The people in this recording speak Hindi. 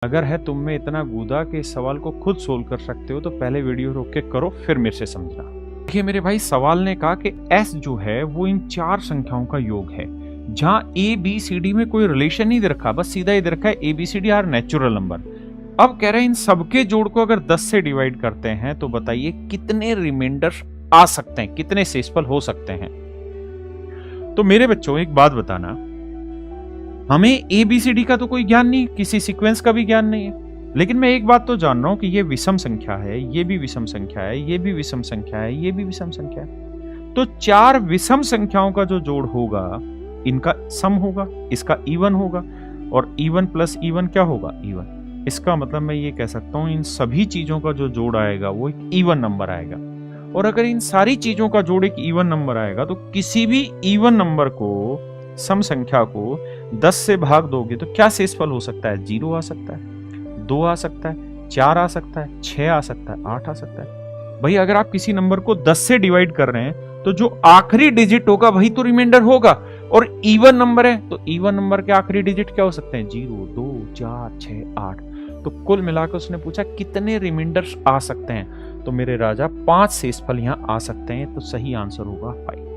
अगर है तुम में इतना गूदा कि इस सवाल को खुद सोल्व कर सकते हो तो पहले वीडियो रोक के करो, फिर मेरे से समझना। देखिए मेरे भाई, सवाल ने कहा कि s जो है वो इन 4 संख्याओं का योग है, जहां a b c d में कोई रिलेशन नहीं दे रखा, बस सीधा ही दे रखा है a b c d are natural number. अब कह रहे हैं इन सबके जोड़ को अगर 10 से डिवाइड करते हैं तो बताइए कितने रिमाइंडर्स आ सकते हैं, कितने शेषफल हो सकते हैं। तो मेरे बच्चों एक बात बताना, हमें ए बी सी डी का तो कोई ज्ञान नहीं, किसी सीक्वेंस का भी ज्ञान नहीं है, लेकिन मैं एक बात तो जान रहा हूं कि ये विषम संख्या है, ये भी विषम संख्या है, ये भी विषम संख्या है, ये भी विषम संख्या है। तो 4 विषम संख्याओं का जो जोड़ होगा इनका सम होगा, इसका इवन होगा, और इवन प्लस इवन क्या होगा, इवन। इसका मतलब मैं ये कह सकता हूं इन सभी चीजों का जो जोड़ आएगा वो एक इवन नंबर आएगा। और अगर इन सारी चीजों का जोड़ एक इवन नंबर आएगा तो किसी भी इवन नंबर को, सम संख्या को 10 से भाग दोगे तो क्या शेषफल हो सकता है, 0 आ सकता है, 2 आ सकता है, 4 आ सकता है, 6 आ सकता है, 8 आ सकता है। भाई अगर आप किसी नंबर को 10 से डिवाइड कर रहे हैं तो जो आखिरी डिजिट होगा वही तो रिमाइंडर होगा, और इवन नंबर है तो इवन नंबर के आखिरी डिजिट क्या हो सकते हैं, 0, 2, 4, 6, 8। तो कुल मिलाकर उसने पूछा कितने रिमाइंडर्स आ सकते हैं, तो मेरे राजा 5 शेषफल यहां आ सकते हैं, तो सही आंसर होगा 5।